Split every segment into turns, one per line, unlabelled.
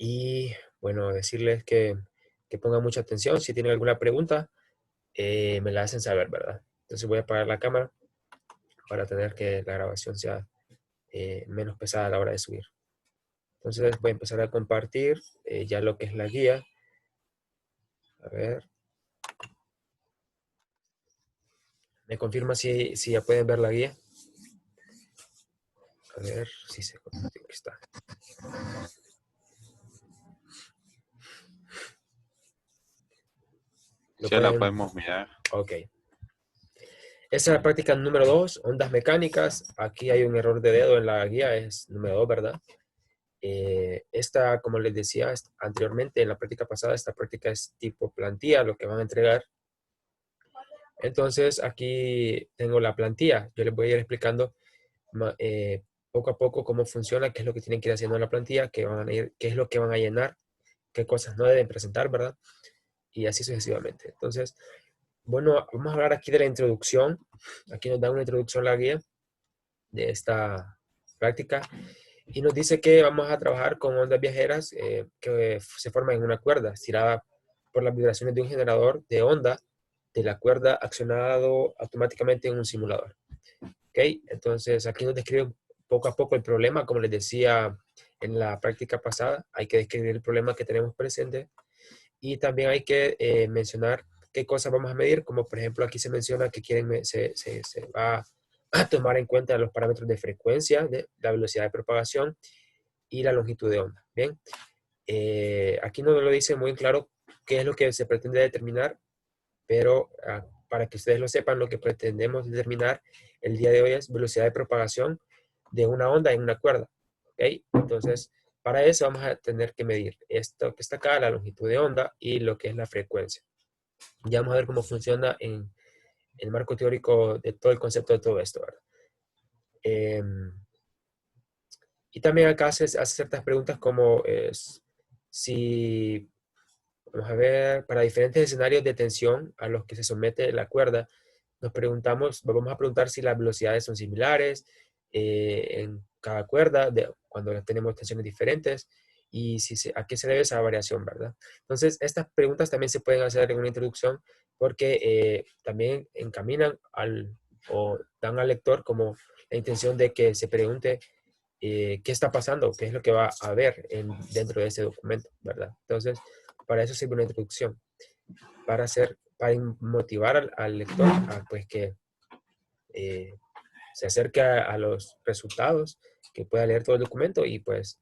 Y bueno, decirles que pongan mucha atención. Si tienen alguna pregunta, me la hacen saber, ¿verdad? Entonces voy a apagar la cámara para tener que la grabación sea menos pesada a la hora de subir. Entonces voy a empezar a compartir ya lo que es la guía. A ver, ¿me confirma si ya pueden ver la guía? A ver si se compartió. Aquí está. ¿Lo
Ya la
pueden?
podemos mirar.
Ok. Esa es la práctica número 2, ondas mecánicas. Aquí hay un error de dedo en la guía, es número 2, ¿verdad? Esta, como les decía anteriormente en la práctica pasada, esta práctica es tipo plantilla, lo que van a entregar. Entonces, aquí tengo la plantilla. Yo les voy a ir explicando poco a poco cómo funciona, qué es lo que tienen que ir haciendo en la plantilla, qué es lo que van a llenar, qué cosas no deben presentar, ¿verdad? Y así sucesivamente. Entonces, bueno, vamos a hablar aquí de la introducción. Aquí nos da una introducción a la guía de esta práctica y nos dice que vamos a trabajar con ondas viajeras que se forman en una cuerda estirada por las vibraciones de un generador de onda de la cuerda accionado automáticamente en un simulador. ¿Ok? Entonces aquí nos describe poco a poco el problema, como les decía en la práctica pasada, hay que describir el problema que tenemos presente y también hay que mencionar qué cosas vamos a medir, como por ejemplo aquí se menciona que se va a tomar en cuenta los parámetros de frecuencia, de la velocidad de propagación y la longitud de onda. Bien, aquí no lo dice muy claro qué es lo que se pretende determinar, pero para que ustedes lo sepan, lo que pretendemos determinar el día de hoy es velocidad de propagación de una onda en una cuerda. ¿Ok? Entonces, para eso vamos a tener que medir esto que está acá, la longitud de onda y lo que es la frecuencia. Ya vamos a ver cómo funciona en el marco teórico de todo el concepto de todo esto, ¿verdad? Y también acá hace ciertas preguntas como si, vamos a ver, para diferentes escenarios de tensión a los que se somete la cuerda, vamos a preguntar si las velocidades son similares en cada cuerda, cuando tenemos tensiones diferentes, y a qué se debe esa variación, ¿verdad? Entonces, estas preguntas también se pueden hacer en una introducción porque también encaminan o dan al lector como la intención de que se pregunte qué está pasando, qué es lo que va a haber dentro de ese documento, ¿verdad? Entonces, para eso sirve una introducción, para motivar al lector a pues que eh, se acerque a los resultados, que pueda leer todo el documento y pues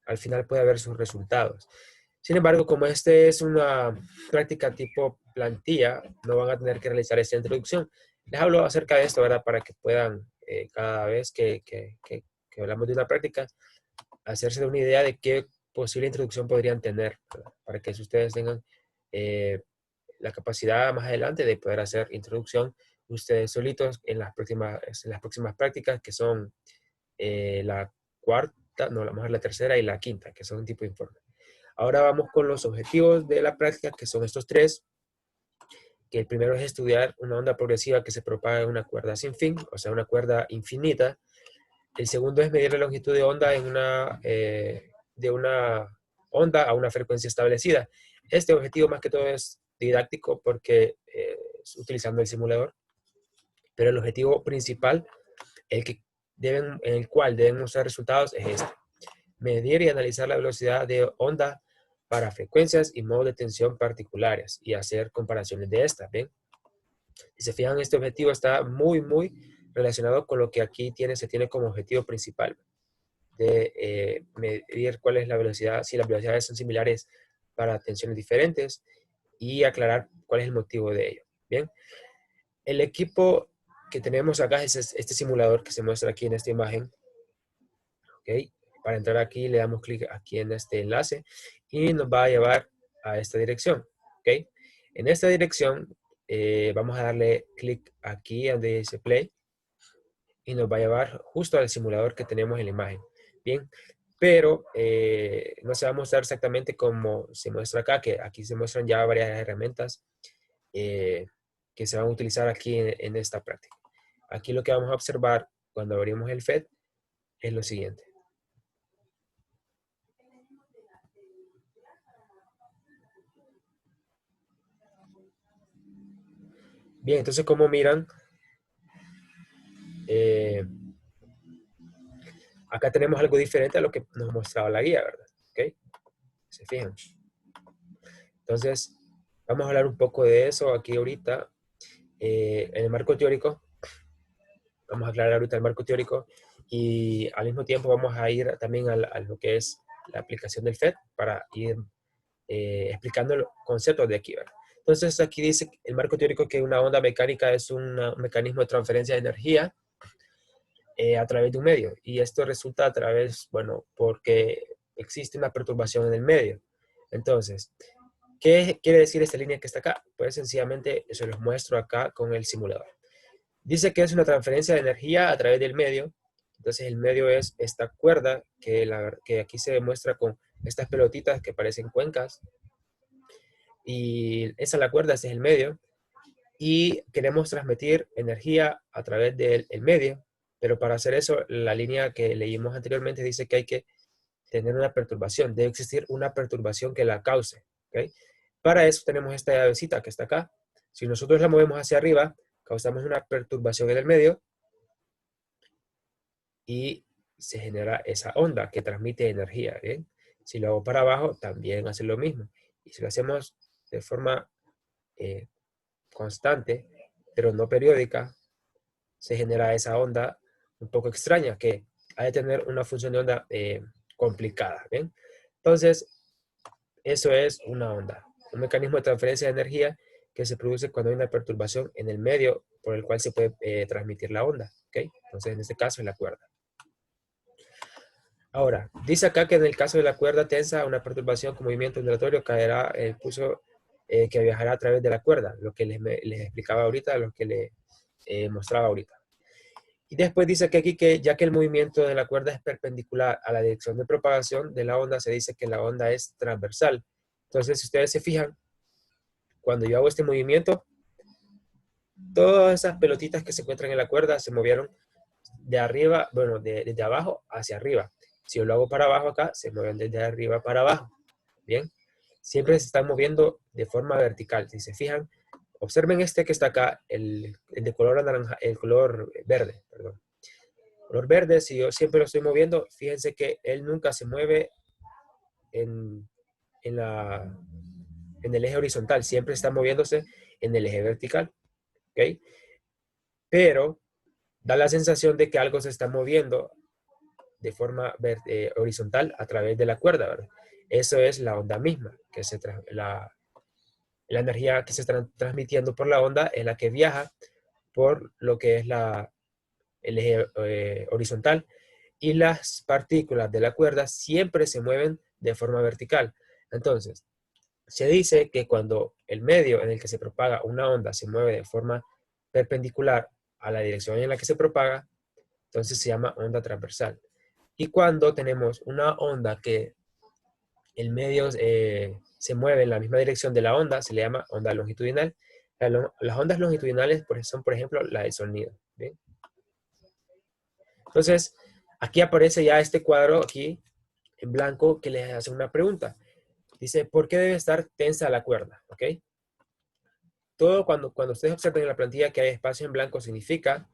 al final pueda ver sus resultados. Sin embargo, como este es una práctica tipo plantilla, no van a tener que realizar esta introducción. Les hablo acerca de esto, ¿verdad? Para que puedan, cada vez que hablamos de una práctica, hacerse de una idea de qué posible introducción podrían tener, ¿verdad? Para que ustedes tengan eh, la capacidad más adelante de poder hacer introducción ustedes solitos en las próximas prácticas, que son la cuarta, no, a lo mejor la tercera y la quinta, que son un tipo de informe. Ahora vamos con los objetivos de la práctica, que son estos tres, que el primero es estudiar una onda progresiva que se propaga en una cuerda sin fin, o sea, una cuerda infinita. El segundo es medir la longitud de onda de una onda a una frecuencia establecida. Este objetivo más que todo es didáctico porque es utilizando el simulador, pero el objetivo principal, en el cual deben mostrar resultados, es este: medir y analizar la velocidad de onda para frecuencias y modos de tensión particulares y hacer comparaciones de estas. ¿Ven? Si se fijan, este objetivo está muy relacionado con lo que aquí se tiene como objetivo principal de medir cuál es la velocidad, si las velocidades son similares para tensiones diferentes y aclarar cuál es el motivo de ello. Bien, el equipo que tenemos acá es este simulador que se muestra aquí en esta imagen. ¿Ok? Para entrar aquí le damos clic aquí en este enlace y nos va a llevar a esta dirección. ¿Ok? En esta dirección vamos a darle clic aquí donde dice play y nos va a llevar justo al simulador que tenemos en la imagen. Bien, pero no se va a mostrar exactamente como se muestra acá, que aquí se muestran ya varias herramientas eh, que se van a utilizar aquí en esta práctica. Aquí lo que vamos a observar cuando abrimos el FED es lo siguiente. Bien, entonces como miran, acá tenemos algo diferente a lo que nos mostraba la guía, ¿verdad? ¿Ok? ¿Se fijan? Entonces, vamos a hablar un poco de eso aquí ahorita. En el marco teórico, vamos a aclarar ahorita el marco teórico y al mismo tiempo vamos a ir también a lo que es la aplicación del FET para ir explicando los conceptos de aquí, ¿verdad? Entonces aquí dice el marco teórico que una onda mecánica es un mecanismo de transferencia de energía a través de un medio. Y esto resulta a través, bueno, porque existe una perturbación en el medio. Entonces, ¿qué quiere decir esta línea que está acá? Pues sencillamente se los muestro acá con el simulador. Dice que es una transferencia de energía a través del medio. Entonces el medio es esta cuerda que aquí se demuestra con estas pelotitas que parecen cuencas. Y esa es la cuerda, ese es el medio. Y queremos transmitir energía a través del medio. Pero para hacer eso, la línea que leímos anteriormente dice que hay que tener una perturbación. Debe existir una perturbación que la cause. ¿Okay? Para eso tenemos esta llavecita que está acá. Si nosotros la movemos hacia arriba, causamos una perturbación en el medio y se genera esa onda que transmite energía. ¿Bien? Si lo hago para abajo, también hace lo mismo. Y si lo hacemos de forma constante, pero no periódica, se genera esa onda un poco extraña que ha de tener una función de onda complicada. ¿Bien? Entonces, eso es una onda, un mecanismo de transferencia de energía que se produce cuando hay una perturbación en el medio por el cual se puede transmitir la onda. ¿Okay? Entonces, en este caso es la cuerda. Ahora, dice acá que en el caso de la cuerda tensa, una perturbación con movimiento ondulatorio caerá el pulso que viajará a través de la cuerda, lo que les explicaba ahorita, lo que les mostraba ahorita. Y después dice que aquí que ya que el movimiento de la cuerda es perpendicular a la dirección de propagación de la onda, se dice que la onda es transversal. Entonces, si ustedes se fijan, cuando yo hago este movimiento, todas esas pelotitas que se encuentran en la cuerda se movieron de arriba, bueno, desde abajo hacia arriba. Si yo lo hago para abajo acá, se mueven desde arriba para abajo. Bien, siempre se están moviendo de forma vertical. Si se fijan, observen este que está acá, el de color naranja, el color verde, perdón. Color verde, si yo siempre lo estoy moviendo, fíjense que él nunca se mueve en, en, la, en el eje horizontal, siempre está moviéndose en el eje vertical. ¿Ok? Pero da la sensación de que algo se está moviendo de forma horizontal a través de la cuerda, ¿verdad? Eso es la onda misma, que la energía que se está transmitiendo por la onda es la que viaja por lo que es el eje horizontal y las partículas de la cuerda siempre se mueven de forma vertical. Entonces, se dice que cuando el medio en el que se propaga una onda se mueve de forma perpendicular a la dirección en la que se propaga, entonces se llama onda transversal. Y cuando tenemos una onda que el medio se mueve en la misma dirección de la onda, se le llama onda longitudinal. Las ondas longitudinales son, por ejemplo, la del sonido. ¿Bien? Entonces, aquí aparece ya este cuadro aquí en blanco que les hace una pregunta. Dice, ¿por qué debe estar tensa la cuerda? ¿Ok? Todo cuando ustedes observen en la plantilla que hay espacio en blanco significa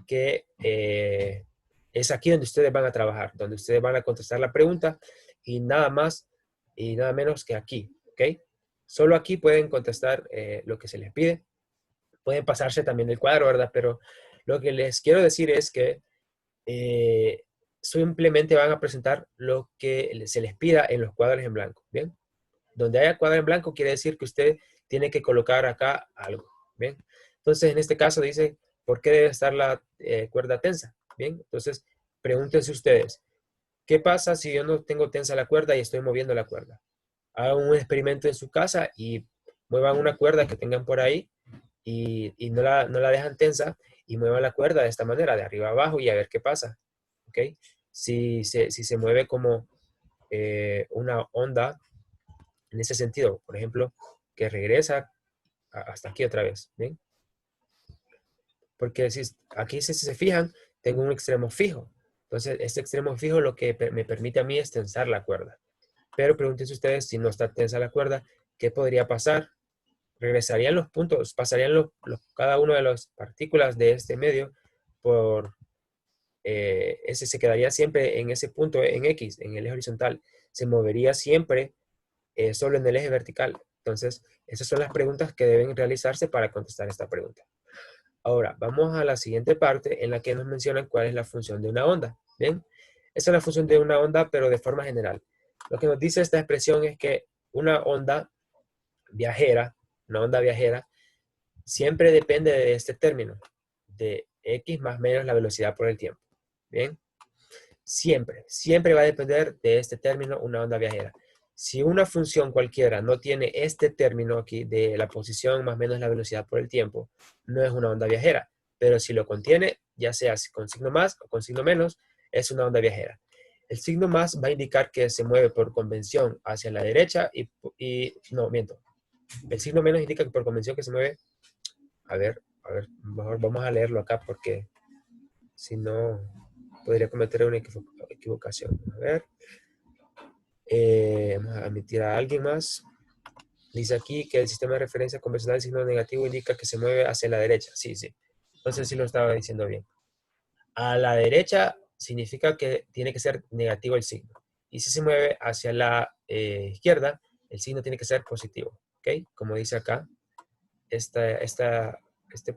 que es aquí donde ustedes van a trabajar, donde ustedes van a contestar la pregunta y nada más y nada menos que aquí, ¿ok? Solo aquí pueden contestar lo que se les pide. Pueden pasarse también el cuadro, ¿verdad? Pero lo que les quiero decir es que simplemente van a presentar lo que se les pida en los cuadros en blanco, ¿bien? Donde haya cuadro en blanco quiere decir que usted tiene que colocar acá algo, ¿bien? Entonces, en este caso dice, ¿por qué debe estar la cuerda tensa? Bien, entonces, pregúntense ustedes, ¿qué pasa si yo no tengo tensa la cuerda y estoy moviendo la cuerda? Hagan un experimento en su casa y muevan una cuerda que tengan por ahí y no la dejan tensa y muevan la cuerda de esta manera, de arriba a abajo y a ver qué pasa, ¿ok? Si se mueve como una onda en ese sentido, por ejemplo, que regresa hasta aquí otra vez, ¿bien? Porque aquí si se fijan, tengo un extremo fijo. Entonces, este extremo fijo lo que me permite a mí es tensar la cuerda. Pero pregúntense ustedes si no está tensa la cuerda, ¿qué podría pasar? regresarían los puntos, pasarían cada una de las partículas de este medio por ese, se quedaría siempre en ese punto en X, en el eje horizontal. Se movería siempre solo en el eje vertical. Entonces, esas son las preguntas que deben realizarse para contestar esta pregunta. Ahora, vamos a la siguiente parte en la que nos mencionan cuál es la función de una onda. ¿Bien? Esa es la función de una onda, pero de forma general. Lo que nos dice esta expresión es que una onda viajera, siempre depende de este término, de x más menos la velocidad por el tiempo. ¿Bien? Siempre va a depender de este término una onda viajera. Si una función cualquiera no tiene este término aquí de la posición más menos la velocidad por el tiempo, no es una onda viajera. Pero si lo contiene, ya sea con signo más o con signo menos, es una onda viajera. El signo más va a indicar que se mueve por convención hacia la derecha no, miento. El signo menos indica que por convención que se mueve, a ver, mejor vamos a leerlo acá porque si no podría cometer una equivocación. A ver. Vamos a admitir a alguien más. Dice aquí que el sistema de referencia convencional del signo negativo indica que se mueve hacia la derecha. Sí, sí. Entonces sí lo estaba diciendo bien. A la derecha significa que tiene que ser negativo el signo. Y si se mueve hacia la izquierda, el signo tiene que ser positivo. ¿Ok? Como dice acá, este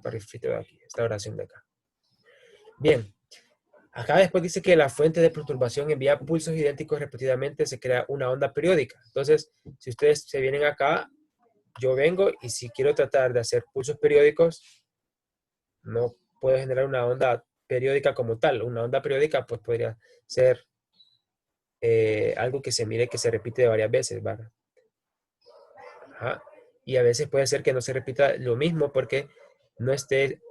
parrafito de aquí, esta oración de acá. Bien. Acá después dice que la fuente de perturbación envía pulsos idénticos repetidamente, se crea una onda periódica. Entonces, si ustedes se vienen acá, yo vengo y si quiero tratar de hacer pulsos periódicos, no puedo generar una onda periódica como tal. Una onda periódica pues podría ser algo que se mire que se repite varias veces, ¿verdad? Ajá. Y a veces puede ser que no se repita lo mismo porque no esté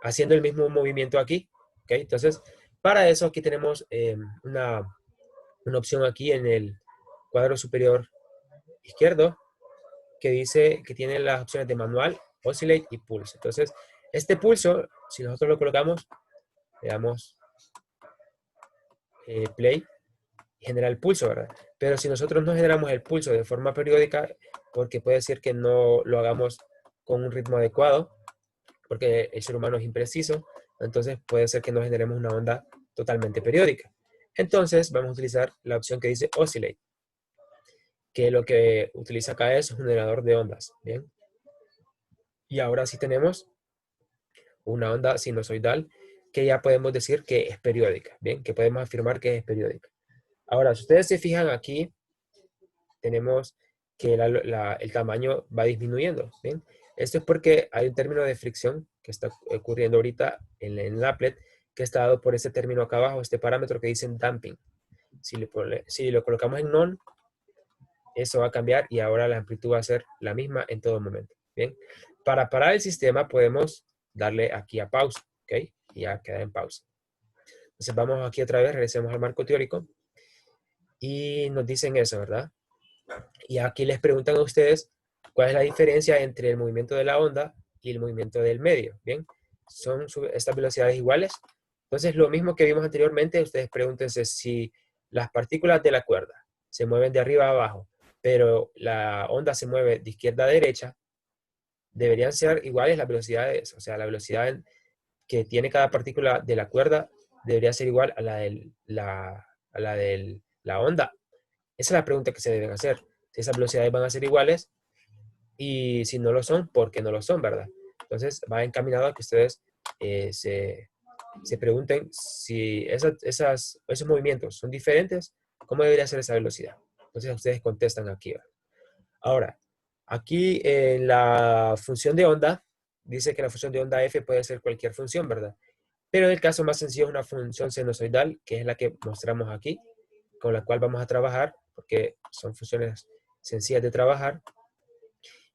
haciendo el mismo movimiento aquí. ¿Okay? Entonces, para eso aquí tenemos una opción aquí en el cuadro superior izquierdo que dice que tiene las opciones de manual, oscillate y pulse. Entonces, este pulso, si nosotros lo colocamos, le damos play, genera el pulso, ¿verdad? Pero si nosotros no generamos el pulso de forma periódica, porque puede ser que no lo hagamos con un ritmo adecuado, porque el ser humano es impreciso, entonces puede ser que no generemos una onda totalmente periódica. Entonces vamos a utilizar la opción que dice oscillate, que lo que utiliza acá es un generador de ondas, ¿bien? Y ahora sí tenemos una onda sinusoidal que ya podemos decir que es periódica, ¿bien? Que podemos afirmar que es periódica. Ahora, si ustedes se fijan aquí, tenemos que el tamaño va disminuyendo, ¿bien? Esto es porque hay un término de fricción que está ocurriendo ahorita en el applet que está dado por este término acá abajo, este parámetro que dice damping. Si lo colocamos en none, eso va a cambiar y ahora la amplitud va a ser la misma en todo momento. Bien, para parar el sistema podemos darle aquí a pausa, ¿ok? Y ya queda en pausa. Entonces vamos aquí otra vez, regresemos al marco teórico y nos dicen eso, ¿verdad? Y aquí les preguntan a ustedes cuál es la diferencia entre el movimiento de la onda y el movimiento del medio, ¿bien? ¿Son estas velocidades iguales? Entonces lo mismo que vimos anteriormente, ustedes pregúntense si las partículas de la cuerda se mueven de arriba a abajo, pero la onda se mueve de izquierda a derecha, deberían ser iguales las velocidades, o sea, la velocidad que tiene cada partícula de la cuerda debería ser igual a la onda. Esa es la pregunta que se deben hacer. Si esas velocidades van a ser iguales y si no lo son, ¿por qué no lo son, verdad? Entonces va encaminado a que ustedes se pregunten si esos movimientos son diferentes, ¿cómo debería ser esa velocidad? Entonces ustedes contestan aquí, ¿verdad? Ahora, aquí en la función de onda, dice que la función de onda f puede ser cualquier función, ¿verdad? Pero en el caso más sencillo es una función sinusoidal, que es la que mostramos aquí, con la cual vamos a trabajar, porque son funciones sencillas de trabajar.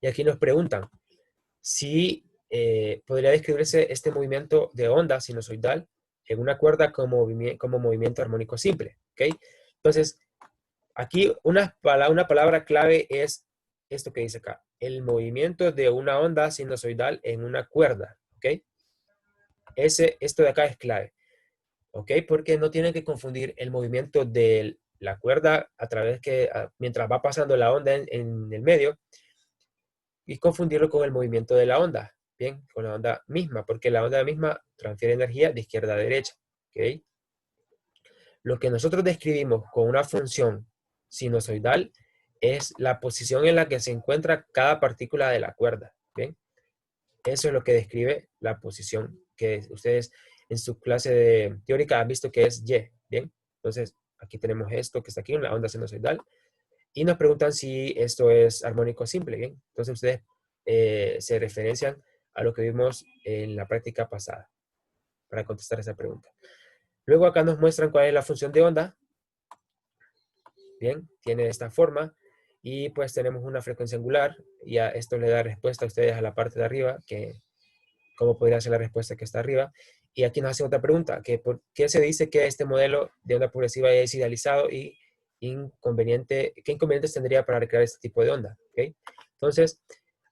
Y aquí nos preguntan si podría describirse este movimiento de onda sinusoidal en una cuerda como movimiento armónico simple, ¿ok? Entonces, aquí una palabra clave es esto que dice acá, el movimiento de una onda sinusoidal en una cuerda, ¿ok? Esto de acá es clave, ¿ok? Porque no tienen que confundir el movimiento de la cuerda mientras va pasando la onda en el medio, y confundirlo con el movimiento de la onda, bien, con la onda misma, porque la onda misma transfiere energía de izquierda a derecha, ¿ok? Lo que nosotros describimos con una función sinusoidal es la posición en la que se encuentra cada partícula de la cuerda, ¿bien? Eso es lo que describe la posición que ustedes en su clase de teórica han visto que es Y, ¿bien? Entonces, aquí tenemos esto que está aquí, la onda sinusoidal, y nos preguntan si esto es armónico simple, ¿bien? Entonces, ustedes se referencian a lo que vimos en la práctica pasada para contestar esa pregunta. Luego acá nos muestran cuál es la función de onda. Bien, tiene esta forma y pues tenemos una frecuencia angular y a esto le da respuesta a ustedes a la parte de arriba, que cómo podría ser la respuesta que está arriba. Y aquí nos hace otra pregunta, que ¿por qué se dice que este modelo de onda progresiva es idealizado y inconveniente, qué inconvenientes tendría para recrear este tipo de onda? ¿Okay? Entonces,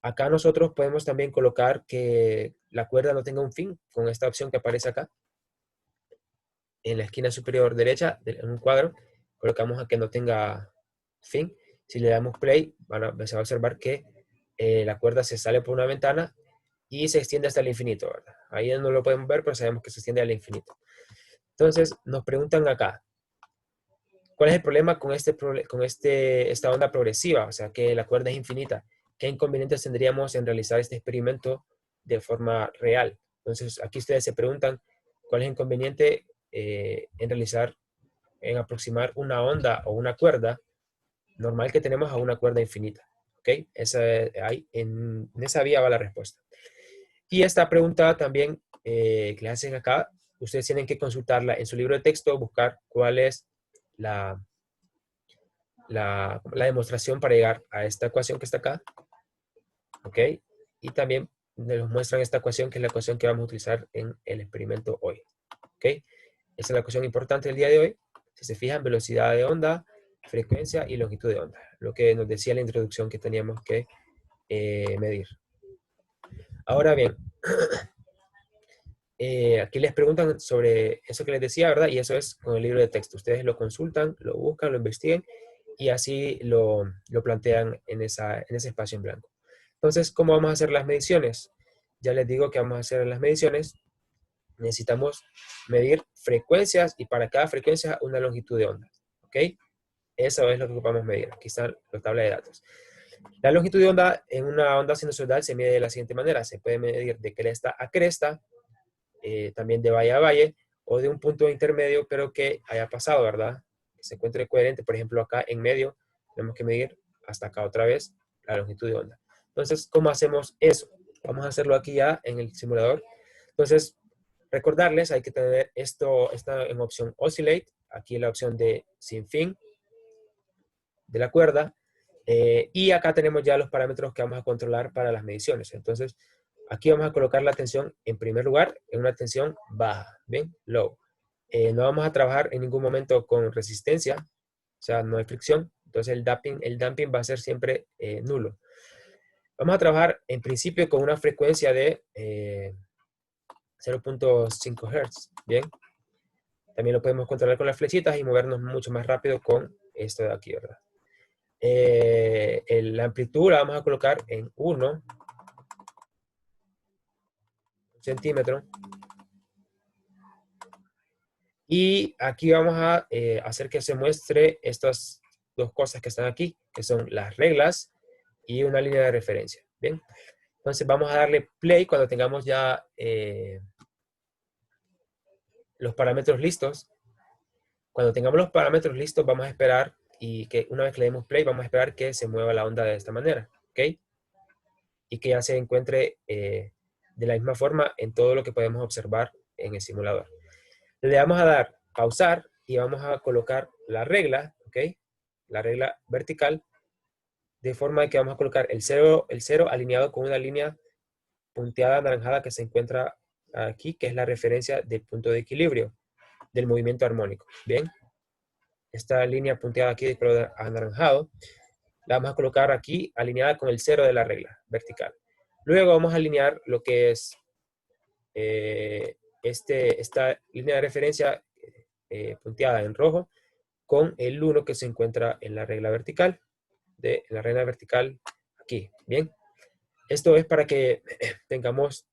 acá nosotros podemos también colocar que la cuerda no tenga un fin con esta opción que aparece acá. En la esquina superior derecha, en un cuadro, colocamos a que no tenga fin. Si le damos play, se va a observar que la cuerda se sale por una ventana y se extiende hasta el infinito, ¿verdad? Ahí no lo podemos ver, pero sabemos que se extiende al infinito. Entonces, nos preguntan acá, ¿cuál es el problema con esta onda progresiva? O sea, que la cuerda es infinita. ¿Qué inconvenientes tendríamos en realizar este experimento de forma real? Entonces, aquí ustedes se preguntan, ¿cuál es el inconveniente en aproximar una onda o una cuerda normal que tenemos a una cuerda infinita? ¿Ok? En esa vía va la respuesta. Y esta pregunta también que les hacen acá, ustedes tienen que consultarla en su libro de texto, buscar cuál es la, la demostración para llegar a esta ecuación que está acá. ¿Ok? Y también nos muestran esta ecuación, que es la ecuación que vamos a utilizar en el experimento hoy. ¿Ok? Esa es la ecuación importante del día de hoy. Si se fijan, velocidad de onda, frecuencia y longitud de onda. Lo que nos decía la introducción que teníamos que medir. Ahora bien, aquí les preguntan sobre eso que les decía, ¿verdad? Y eso es con el libro de texto. Ustedes lo consultan, lo buscan, lo investiguen y así lo plantean en ese espacio en blanco. Entonces, ¿cómo vamos a hacer las mediciones? Ya les digo que vamos a hacer las mediciones. Necesitamos medir frecuencias y para cada frecuencia una longitud de onda. ¿Ok? Eso es lo que ocupamos medir. Aquí está la tabla de datos. La longitud de onda en una onda sinusoidal se mide de la siguiente manera. Se puede medir de cresta a cresta, también de valle a valle, o de un punto intermedio, pero que haya pasado, ¿verdad? Que se encuentre coherente. Por ejemplo, acá en medio tenemos que medir hasta acá otra vez la longitud de onda. Entonces, ¿cómo hacemos eso? Vamos a hacerlo aquí ya en el simulador. Entonces, recordarles, hay que tener esto está en opción Oscillate, aquí la opción de sin fin de la cuerda, y acá tenemos ya los parámetros que vamos a controlar para las mediciones. Entonces, aquí vamos a colocar la tensión en primer lugar en una tensión baja, ¿bien? Low. No vamos a trabajar en ningún momento con resistencia, o sea, no hay fricción. Entonces el damping va a ser siempre nulo. Vamos a trabajar en principio con una frecuencia de 0.5 Hz, ¿bien? También lo podemos controlar con las flechitas y movernos mucho más rápido con esto de aquí, ¿verdad? La amplitud la vamos a colocar en 1 centímetro. Y aquí vamos a hacer que se muestre estas dos cosas que están aquí, que son las reglas y una línea de referencia. Bien, entonces vamos a darle play cuando tengamos ya los parámetros listos. Cuando tengamos los parámetros listos, vamos a esperar y que una vez que le demos play, vamos a esperar que se mueva la onda de esta manera, ¿ok? Y que ya se encuentre de la misma forma en todo lo que podemos observar en el simulador. Le vamos a dar pausar y vamos a colocar la regla, ¿ok? La regla vertical, de forma que vamos a colocar el cero alineado con una línea punteada anaranjada que se encuentra aquí, que es la referencia del punto de equilibrio del movimiento armónico. Bien, esta línea punteada aquí de color anaranjado, la vamos a colocar aquí alineada con el 0 de la regla vertical. Luego vamos a alinear lo que es esta línea de referencia punteada en rojo con el 1 que se encuentra en la regla vertical, aquí, bien. Esto es para que tengamos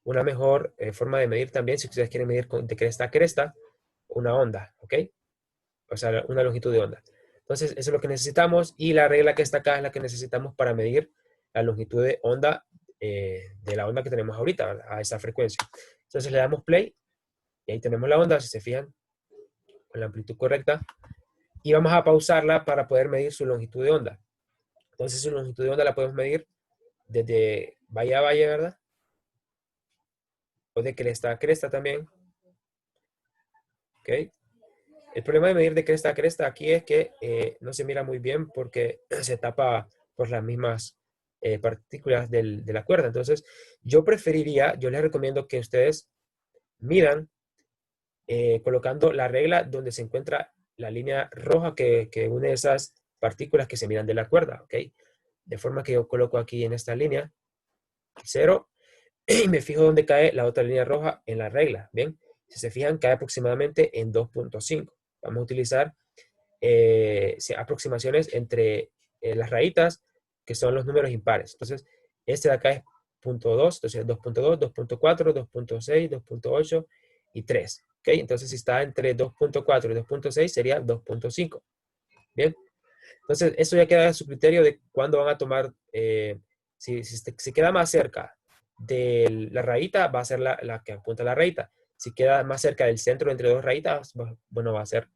una mejor forma de medir también, si ustedes quieren medir de cresta a cresta, una onda, ¿ok? O sea, una longitud de onda. Entonces, eso es lo que necesitamos y la regla que está acá es la que necesitamos para medir la longitud de onda de la onda que tenemos ahorita, ¿verdad? A esa frecuencia. Entonces le damos play y ahí tenemos la onda, si se fijan, con la amplitud correcta. Y vamos a pausarla para poder medir su longitud de onda. Entonces su longitud de onda la podemos medir desde valle a valle, ¿verdad? O de cresta a cresta también. ¿Ok? El problema de medir de cresta a cresta aquí es que no se mira muy bien porque se tapa por las mismas partículas de la cuerda. Entonces, yo les recomiendo que ustedes midan colocando la regla donde se encuentra la línea roja que une esas partículas que se miran de la cuerda, ¿ok? De forma que yo coloco aquí en esta línea 0 y me fijo dónde cae la otra línea roja en la regla, ¿bien? Si se fijan, cae aproximadamente en 2.5. Vamos a utilizar aproximaciones entre las rayitas, que son los números impares. Entonces, este de acá es 0.2, entonces 2.2, 2.4, 2.6, 2.8 y 3. ¿Ok? Entonces, si está entre 2.4 y 2.6, sería 2.5. Bien. Entonces, eso ya queda a su criterio de cuándo van a tomar, si queda más cerca de la rayita, va a ser la que apunta a la rayita. Si queda más cerca del centro entre dos rayitas, bueno, va a ser,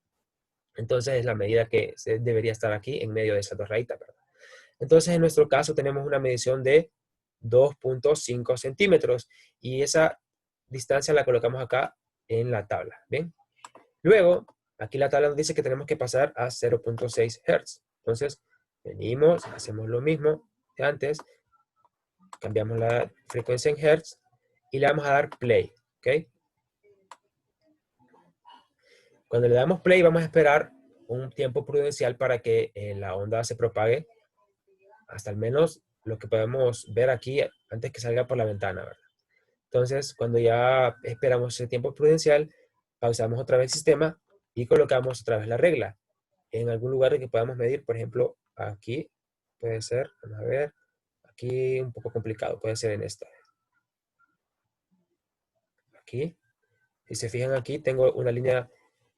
entonces es la medida que debería estar aquí en medio de esas dos rayitas, ¿verdad? Entonces, en nuestro caso tenemos una medición de 2.5 centímetros y esa distancia la colocamos acá en la tabla, ¿bien? Luego, aquí la tabla nos dice que tenemos que pasar a 0.6 Hz. Entonces, venimos, hacemos lo mismo que antes, cambiamos la frecuencia en Hz y le vamos a dar play, ¿ok? Cuando le damos play, vamos a esperar un tiempo prudencial para que la onda se propague hasta al menos lo que podemos ver aquí antes que salga por la ventana, ¿verdad? Entonces, cuando ya esperamos ese tiempo prudencial, pausamos otra vez el sistema y colocamos otra vez la regla en algún lugar en que podamos medir, por ejemplo, aquí puede ser, vamos a ver, aquí un poco complicado, puede ser en esta. Aquí, si se fijan aquí, tengo una línea,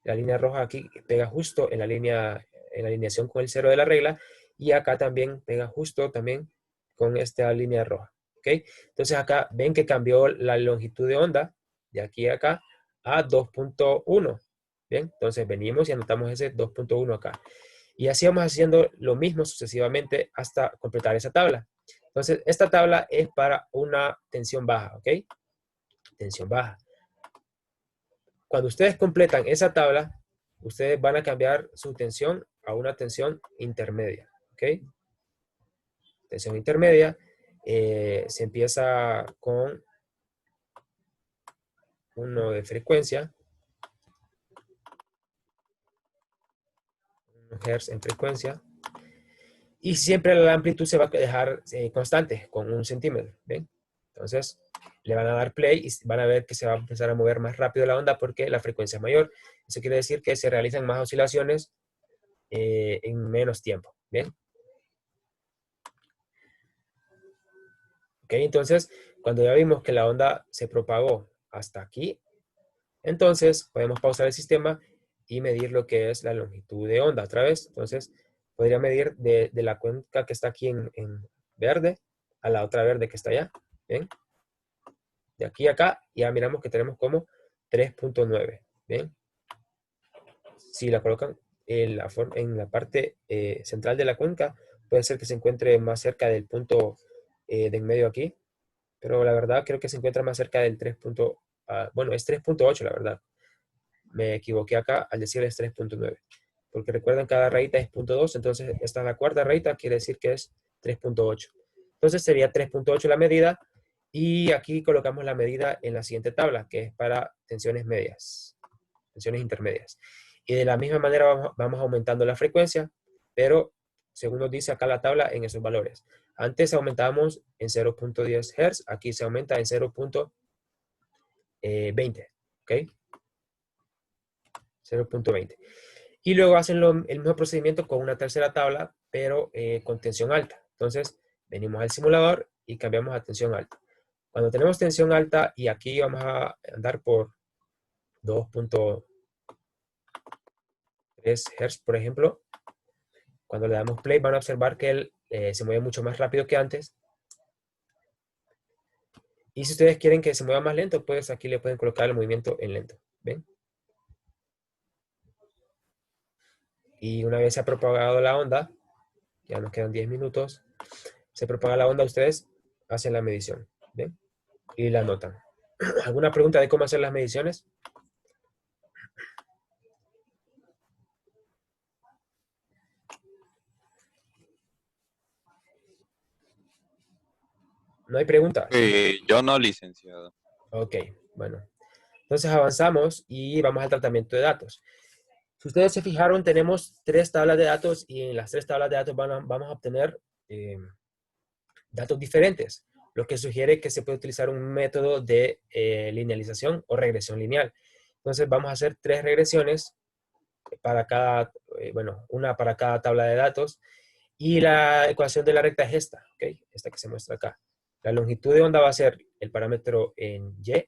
la línea roja aquí pega justo en la línea, en la alineación con el cero de la regla, y acá también pega justo también con esta línea roja, ¿ok? Entonces acá ven que cambió la longitud de onda de aquí a acá a 2.1, ¿bien? Entonces venimos y anotamos ese 2.1 acá. Y así vamos haciendo lo mismo sucesivamente hasta completar esa tabla. Entonces, esta tabla es para una tensión baja, ¿ok? Tensión baja. Cuando ustedes completan esa tabla, ustedes van a cambiar su tensión a una tensión intermedia, ¿ok? Tensión intermedia se empieza con 1 de frecuencia, 1 Hz en frecuencia, y siempre la amplitud se va a dejar constante con 1 centímetro, ¿ven? Entonces, le van a dar play y van a ver que se va a empezar a mover más rápido la onda porque la frecuencia es mayor. Eso quiere decir que se realizan más oscilaciones en menos tiempo, ¿bien? Ok, entonces, cuando ya vimos que la onda se propagó hasta aquí, entonces podemos pausar el sistema y medir lo que es la longitud de onda otra vez. Entonces, podría medir de la cuenca que está aquí en verde a la otra verde que está allá. ¿Bien? De aquí a acá ya miramos que tenemos como 3.9. ¿Bien? Si la colocan en la parte central de la cuenca, puede ser que se encuentre más cerca del punto de en medio aquí, pero la verdad creo que se encuentra más cerca del 3. Bueno, es 3.8 la verdad. Me equivoqué acá al decir es 3.9. Porque recuerden, cada rayita es 0.2, entonces esta es la cuarta rayita, quiere decir que es 3.8. Entonces sería 3.8 la medida, y aquí colocamos la medida en la siguiente tabla, que es para tensiones medias, tensiones intermedias. Y de la misma manera vamos aumentando la frecuencia, pero según nos dice acá la tabla en esos valores. Antes aumentábamos en 0.10 Hz, aquí se aumenta en 0.20, ¿ok? 0.20. Y luego hacen el mismo procedimiento con una tercera tabla, pero con tensión alta. Entonces, Venimos al simulador y cambiamos a tensión alta. Cuando tenemos tensión alta, y aquí vamos a andar por 2.3 Hz, por ejemplo, cuando le damos play van a observar que él se mueve mucho más rápido que antes. Y si ustedes quieren que se mueva más lento, pues aquí le pueden colocar el movimiento en lento. ¿Ven? Y una vez se ha propagado la onda, ya nos quedan 10 minutos, se propaga la onda, ustedes hacen la medición. ¿Ven? Y la anotan. ¿Alguna pregunta de cómo hacer las mediciones? ¿No hay preguntas?
Yo no, licenciado.
Ok, bueno. Entonces avanzamos y vamos al tratamiento de datos. Si ustedes se fijaron, tenemos 3 tablas de datos y en las 3 tablas de datos vamos a obtener datos diferentes, lo que sugiere que se puede utilizar un método de linealización o regresión lineal. Entonces vamos a hacer 3 regresiones para cada, bueno, una para cada tabla de datos, y la ecuación de la recta es esta, ¿ok? Esta que se muestra acá. La longitud de onda va a ser el parámetro en Y,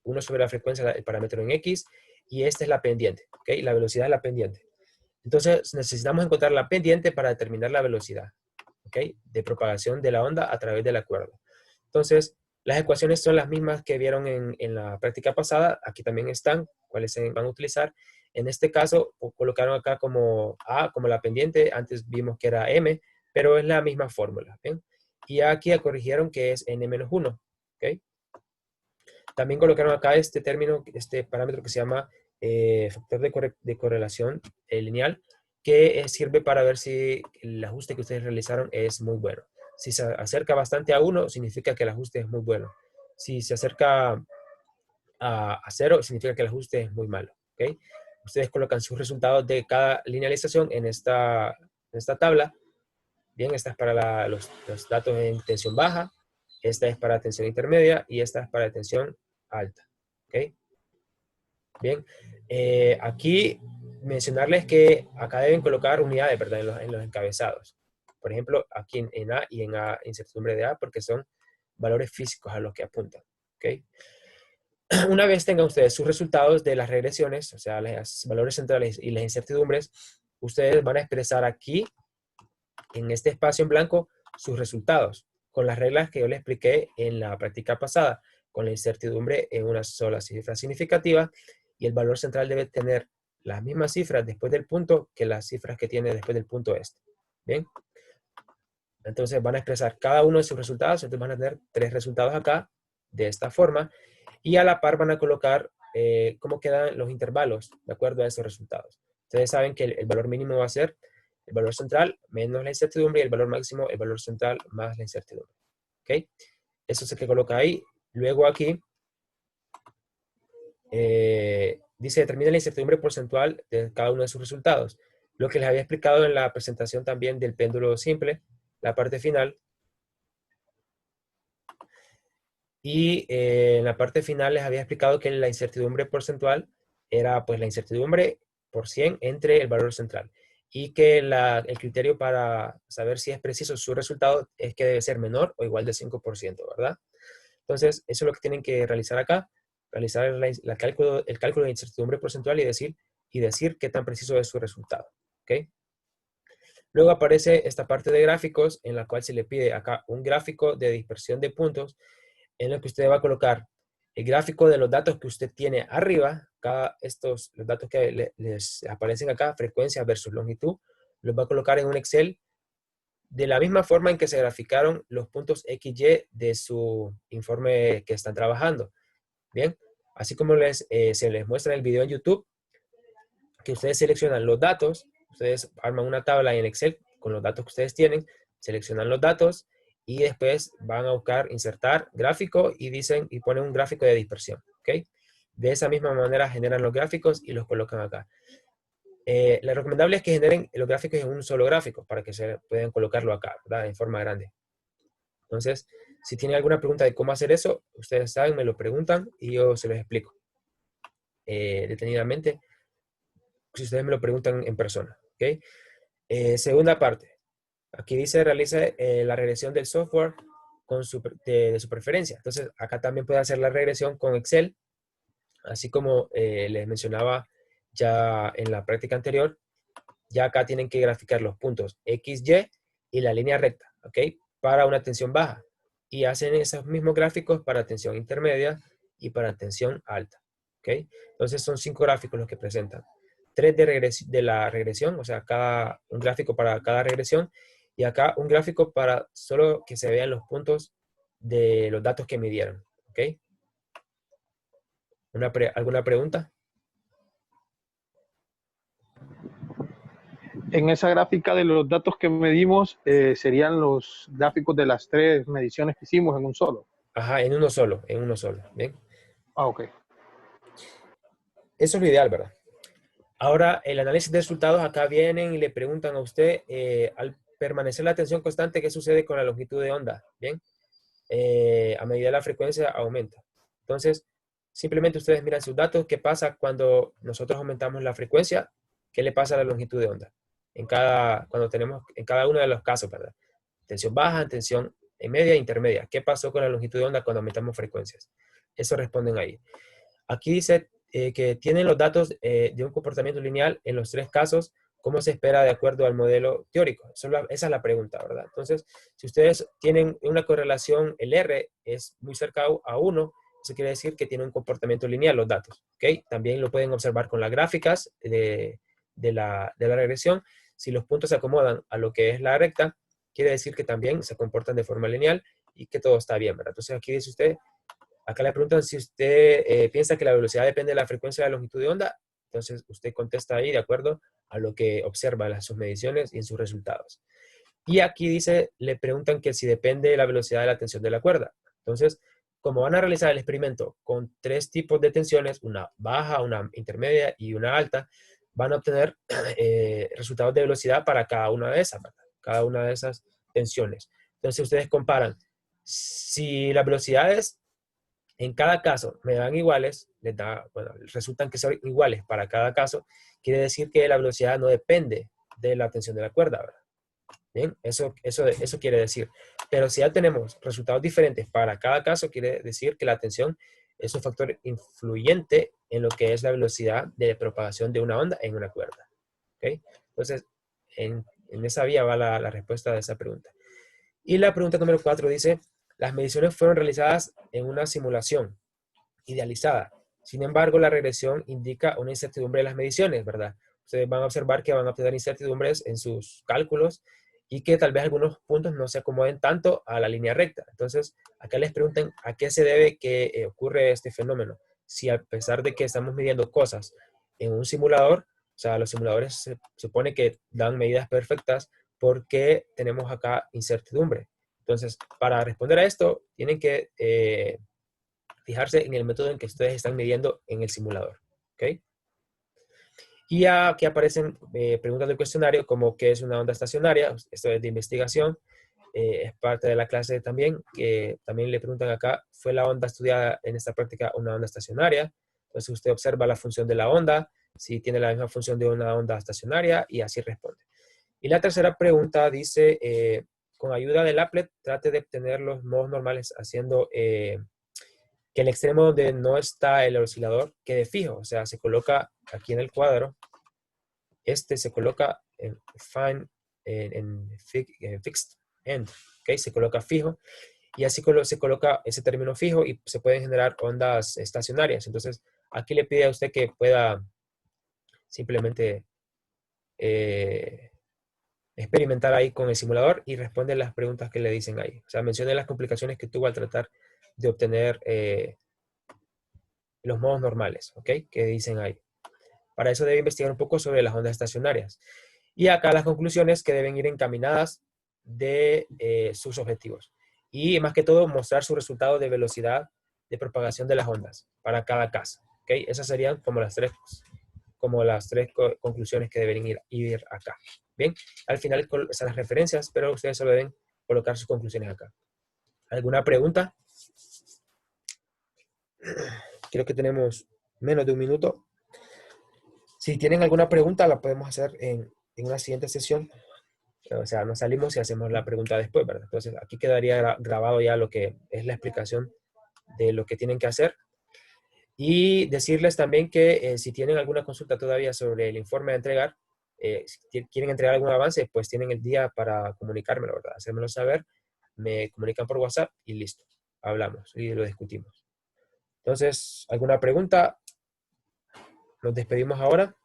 1 sobre la frecuencia, el parámetro en X, y esta es la pendiente, ¿ok? La velocidad es la pendiente. Entonces necesitamos encontrar la pendiente para determinar la velocidad, ¿ok? De propagación de la onda a través de la cuerda. Entonces, las ecuaciones son las mismas que vieron en la práctica pasada. Aquí también están, cuáles se van a utilizar. En este caso, colocaron acá como A, como la pendiente. Antes vimos que era M, pero es la misma fórmula, ¿ven? Y aquí corrigieron que es N-1, ¿ok? También colocaron acá este término, este parámetro que se llama factor de correlación lineal, que sirve para ver si el ajuste que ustedes realizaron es muy bueno. Si se acerca bastante a 1, significa que el ajuste es muy bueno. Si se acerca a 0, significa que el ajuste es muy malo. ¿Okay? Ustedes colocan sus resultados de cada linealización en esta tabla. Bien, esta es para los datos en tensión baja, esta es para tensión intermedia y esta es para tensión alta. ¿Okay? Bien, aquí mencionarles que acá deben colocar unidades, ¿verdad? En los encabezados. Por ejemplo, aquí en A y en A, incertidumbre de A, porque son valores físicos a los que apuntan. ¿Okay? Una vez tengan ustedes sus resultados de las regresiones, o sea, los valores centrales y las incertidumbres, ustedes van a expresar aquí, en este espacio en blanco, sus resultados, con las reglas que yo les expliqué en la práctica pasada, con la incertidumbre en una sola cifra significativa, y el valor central debe tener las mismas cifras después del punto que las cifras que tiene después del punto este. ¿Bien? Entonces van a expresar cada uno de sus resultados, entonces van a tener 3 resultados acá, de esta forma, y a la par van a colocar cómo quedan los intervalos de acuerdo a esos resultados. Ustedes saben que el valor mínimo va a ser el valor central menos la incertidumbre y el valor máximo el valor central más la incertidumbre. ¿Ok? Eso se que coloca ahí. Luego aquí dice determina la incertidumbre porcentual de cada uno de sus resultados. Lo que les había explicado en la presentación también del péndulo simple, la parte final. Y en la parte final les había explicado que la incertidumbre porcentual era pues la incertidumbre por 100 entre el valor central. Y que el criterio para saber si es preciso su resultado es que debe ser menor o igual de 5%, ¿verdad? Entonces, eso es lo que tienen que realizar acá, realizar el cálculo de incertidumbre porcentual y decir qué tan preciso es su resultado. ¿Ok? Luego aparece esta parte de gráficos en la cual se le pide acá un gráfico de dispersión de puntos en el que usted va a colocar el gráfico de los datos que usted tiene arriba, los datos que les aparecen acá, frecuencia versus longitud, los va a colocar en un Excel de la misma forma en que se graficaron los puntos XY de su informe que están trabajando. Bien, así como se les muestra en el video en YouTube, que ustedes seleccionan los datos, ustedes arman una tabla en Excel con los datos que ustedes tienen, seleccionan los datos y después van a buscar insertar gráfico y ponen un gráfico de dispersión. ¿Ok? De esa misma manera generan los gráficos y los colocan acá. Lo recomendable es que generen los gráficos en un solo gráfico para que se puedan colocarlo acá, ¿verdad? En forma grande. Entonces, si tienen alguna pregunta de cómo hacer eso, ustedes saben, me lo preguntan y yo se los explico detenidamente si ustedes me lo preguntan en persona. ¿Ok? Segunda parte. Aquí dice realiza la regresión del software de su preferencia. Entonces, acá también puede hacer la regresión con Excel, así como les mencionaba ya en la práctica anterior. Ya acá tienen que graficar los puntos X, Y y la línea recta, ¿ok? Para una tensión baja. Y hacen esos mismos gráficos para tensión intermedia y para tensión alta, ¿ok? Entonces son 5 gráficos los que presentan. 3 de la regresión, o sea, un gráfico para cada regresión. Y acá un gráfico para solo que se vean los puntos de los datos que midieron, ¿ok? ¿Alguna pregunta?
En esa gráfica de los datos que medimos, serían los gráficos de las 3 mediciones que hicimos en un solo.
Ajá, en uno solo, ¿bien?
Ah, ok.
Eso es lo ideal, ¿verdad? Ahora, el análisis de resultados, acá vienen y le preguntan a usted, al permanecer la tensión constante, ¿qué sucede con la longitud de onda? ¿Bien? A medida de la frecuencia aumenta. Entonces, simplemente ustedes miran sus datos, ¿qué pasa cuando nosotros aumentamos la frecuencia? ¿Qué le pasa a la longitud de onda? En cada uno de los casos, ¿verdad? Tensión baja, tensión media e intermedia. ¿Qué pasó con la longitud de onda cuando aumentamos frecuencias? Eso responden ahí. Aquí dice que tienen los datos de un comportamiento lineal en los 3 casos, ¿cómo se espera de acuerdo al modelo teórico? Esa es la pregunta, ¿verdad? Entonces, si ustedes tienen una correlación, el R es muy cerca a 1, eso quiere decir que tiene un comportamiento lineal los datos, ¿ok? También lo pueden observar con las gráficas de la regresión. Si los puntos se acomodan a lo que es la recta, quiere decir que también se comportan de forma lineal y que todo está bien, ¿verdad? Entonces, aquí dice usted, acá le preguntan si usted piensa que la velocidad depende de la frecuencia de la longitud de onda. Entonces, usted contesta ahí de acuerdo a lo que observa en sus mediciones y en sus resultados. Y aquí dice, le preguntan que si depende de la velocidad de la tensión de la cuerda. Entonces, como van a realizar el experimento con 3 tipos de tensiones, una baja, una intermedia y una alta, van a obtener resultados de velocidad para cada una de esas, ¿verdad? Cada una de esas tensiones. Entonces, ustedes comparan si las velocidades en cada caso me dan iguales, resultan que son iguales para cada caso, quiere decir que la velocidad no depende de la tensión de la cuerda, ¿verdad? Bien, eso quiere decir. Pero si ya tenemos resultados diferentes para cada caso, quiere decir que la tensión es un factor influyente en lo que es la velocidad de propagación de una onda en una cuerda. ¿Ok? Entonces, en esa vía va la respuesta de esa pregunta. Y la pregunta número 4 dice, las mediciones fueron realizadas en una simulación idealizada. Sin embargo, la regresión indica una incertidumbre de las mediciones, ¿verdad? Ustedes van a observar que van a obtener incertidumbres en sus cálculos y que tal vez algunos puntos no se acomoden tanto a la línea recta. Entonces, acá les preguntan a qué se debe que ocurre este fenómeno. Si a pesar de que estamos midiendo cosas en un simulador, o sea, los simuladores se supone que dan medidas perfectas, ¿por qué tenemos acá incertidumbre? Entonces, para responder a esto, tienen que fijarse en el método en que ustedes están midiendo en el simulador. ¿Ok? Y aquí aparecen preguntas del cuestionario como qué es una onda estacionaria. Esto es de investigación. Es parte de la clase también, que también le preguntan acá, ¿fue la onda estudiada en esta práctica una onda estacionaria? Entonces usted observa la función de la onda, si tiene la misma función de una onda estacionaria y así responde. Y la tercera pregunta dice, con ayuda del applet, trate de obtener los modos normales haciendo que el extremo donde no está el oscilador quede fijo, o sea, se coloca aquí en el cuadro, se coloca en fixed end, ¿ok? Se coloca fijo, y así se coloca ese término fijo y se pueden generar ondas estacionarias. Entonces, aquí le pide a usted que pueda simplemente experimentar ahí con el simulador y responde las preguntas que le dicen ahí. O sea, mencione las complicaciones que tuvo al tratar de obtener los modos normales, ¿ok? Que dicen ahí. Para eso debe investigar un poco sobre las ondas estacionarias. Y acá las conclusiones que deben ir encaminadas de sus objetivos. Y más que todo, mostrar su resultado de velocidad de propagación de las ondas para cada caso. ¿Ok? Esas serían como las tres conclusiones que deben ir acá. Bien, al final están las referencias, pero ustedes solo deben colocar sus conclusiones acá. ¿Alguna pregunta? Creo que tenemos menos de un minuto. Si tienen alguna pregunta, la podemos hacer en una siguiente sesión. O sea, nos salimos y hacemos la pregunta después, ¿verdad? Entonces, aquí quedaría grabado ya lo que es la explicación de lo que tienen que hacer. Y decirles también que si tienen alguna consulta todavía sobre el informe a entregar, si quieren entregar algún avance, pues tienen el día para comunicármelo, ¿verdad? Hacérmelo saber, me comunican por WhatsApp y listo. Hablamos y lo discutimos. Entonces, ¿alguna pregunta? Nos despedimos ahora.